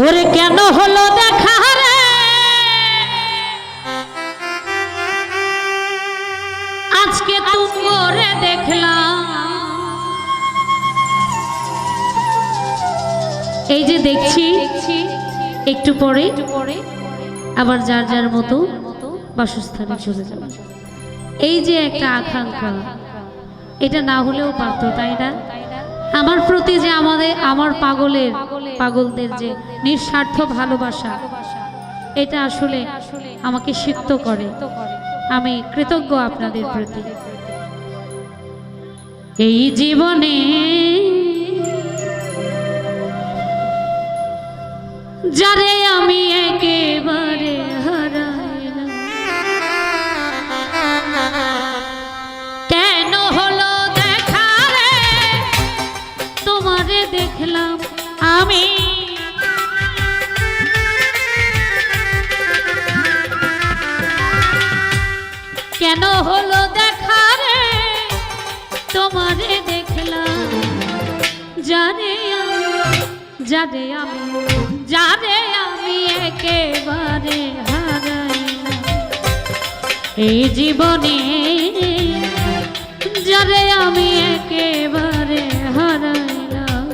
ওরে কেন হলো দেখা রে আজকে তুমরে দেখলাম। এই যে দেখছি একটু পরে আবার যার যার মতো বাসস্থানে চলে যাবে। এই যে একটা আকাঙ্ক্ষা, এটা না হলেও পারতো, তাই না? আমার প্রতি যে আমার পাগলদের যে নিঃস্বার্থ ভালোবাসা, এটা আসলে আমাকে সিক্ত করে। আমি কৃতজ্ঞ আপনাদের প্রতি। এই জীবনে যারে আমি একেবারে হারাইলাম, কেন হলো দেখা রে তোমারে দেখলাম আমি। কেন হলো দেখা রে তোমারে দেখলাম, যারে আমি একেবারে হারাইলাম। এই জীবনে যারে আমি একেবারে হারাইলাম।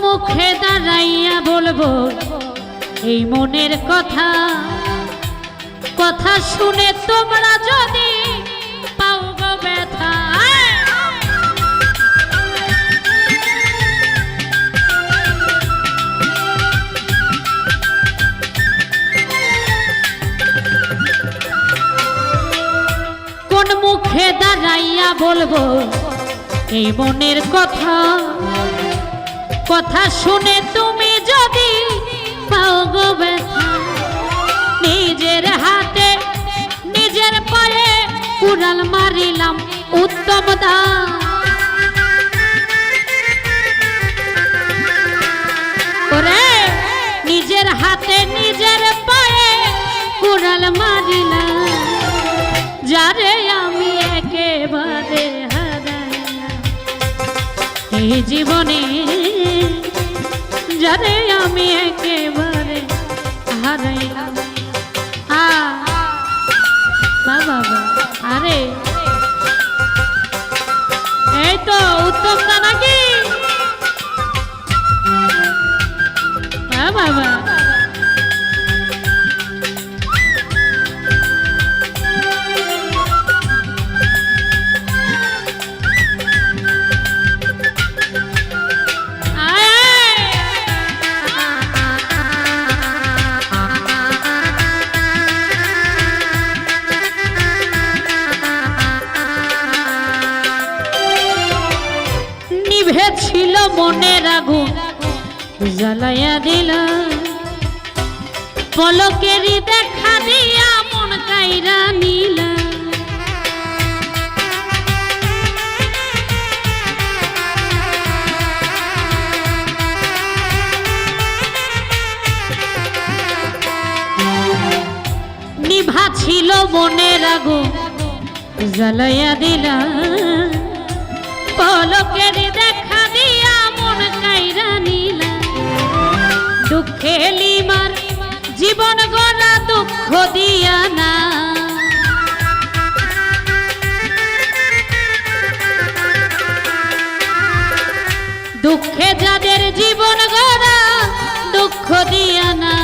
মুখে দাঁড়াইয়া বলবো এই মনের কথা, কথা শুনে তোমরা যদি পাও গো ব্যথা। কোন মুখে দাঁড়াইয়া বলবো এই মনের কথা, কথা শুনে তুমি যদি পাও গো ব্যথা। নিজের হাতে নিজের পায়ে কুড়াল মারিলাম উত্তম দান। ওরে নিজের হাতে নিজের পায়ে কুড়াল মারিলাম, যারে আমি একেবারে হারাইলাম। এই জীবনে যারে আমি একেবারে হারাইলাম। বাবা আরে এই তো উত্তম না নাকি? বাবা ছিল মনের আগুন জ্বালাইয়া দিলা, পলকেরই দেখা দিয়া মন কাইরা নিলা। নিভা ছিল মনের আগুন জ্বালাইয়া দিলা, পলকেরই দেখা দিয়া মন কাইরা নিলা। দুঃখে লিমার জীবন গড়া দুঃখ দিয়া না, দুঃখে যাদের জীবন গড়া দুঃখ দিয়া না।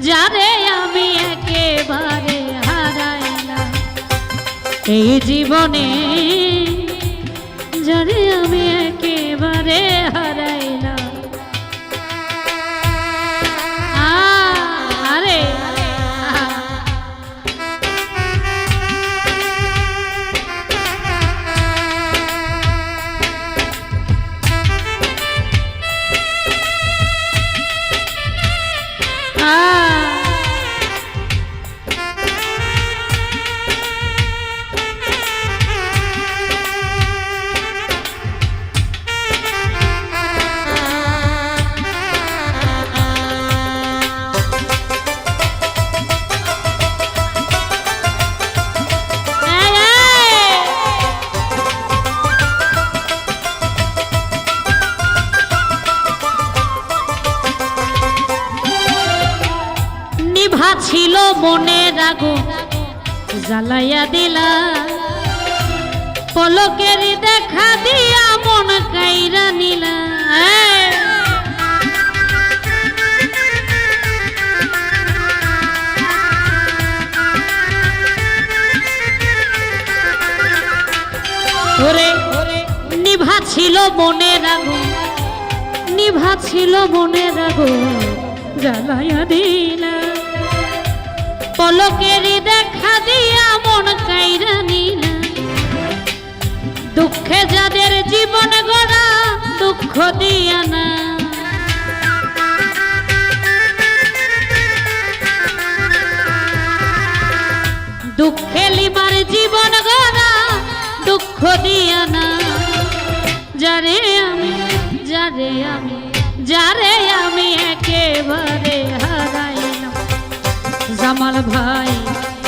যারে আমি একেবারে হারাইলাম। এই জীবনে যারে আমি একেবারে হারাইলাম। নিভা ছিল মনের আগুন জ্বালাইয়া দিলা, পলকের দেখা দিয়া মন কাইরা নিলা। ওরে নিভা ছিল মনের আগুন, নিভা ছিল মনের আগুন জ্বালাইয়া দিলা, পলকের দেখা দিয়া মন কাইরা নিলা। দুঃখে যাদের জীবন গড়া দুঃখ দিয়া না, দুঃখে লিমার জীবন গড়া দুঃখ দিয়া না। যারে আমি যারে আমি যারে আমি একেবারে হারাইলাম জামাল ভাই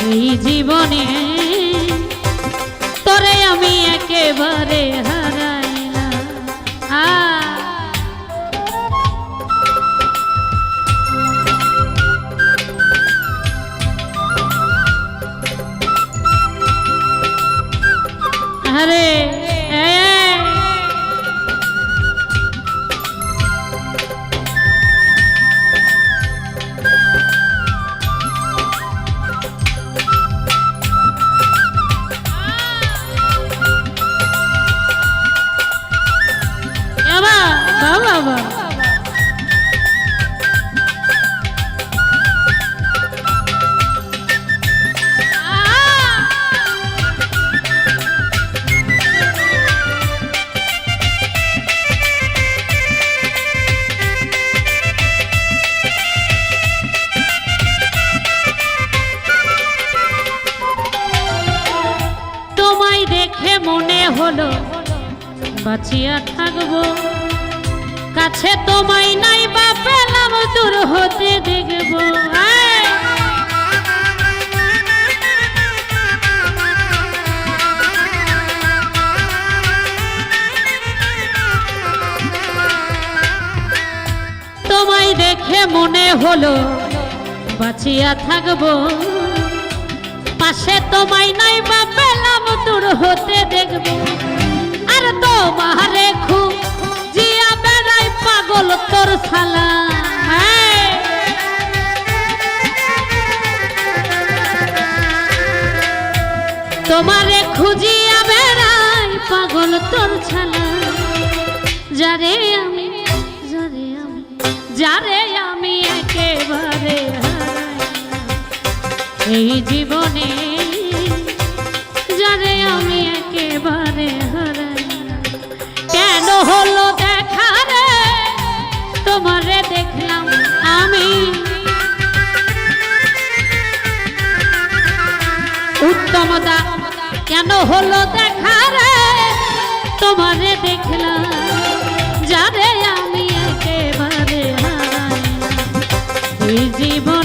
এই জীবনে, তোরে আমি একেবারে হারাইলাম। আরে বাবা তোমায় দেখে মনে হলো বাঁচিয়া থাকবো, কাছে তোমায় নাই বা পেলাম দূর হতে দেখব। তোমায় দেখে মনে হলো বাঁচিয়া থাকবো, পাশে তোমায় নাই বা পেলাম দূর হতে দেখব। আর তোমারে খুব জিয়া বেড়াই পাগল তোর শালা, তোমারে খুঁজিয়া বেড়াই পাগল তোর ছালা। যারে আমি যারে আমি যারে আমি একেবারে এই জীবনে, যারে আমি একেবারে হারাই। কেন হলো দেখা রে তোমারে দেখলাম আমি, উত্তম দা কেন হলো দেখা রে তোমারে দেখলাম, যারে আমি একেবারে হারাই এই জীবন।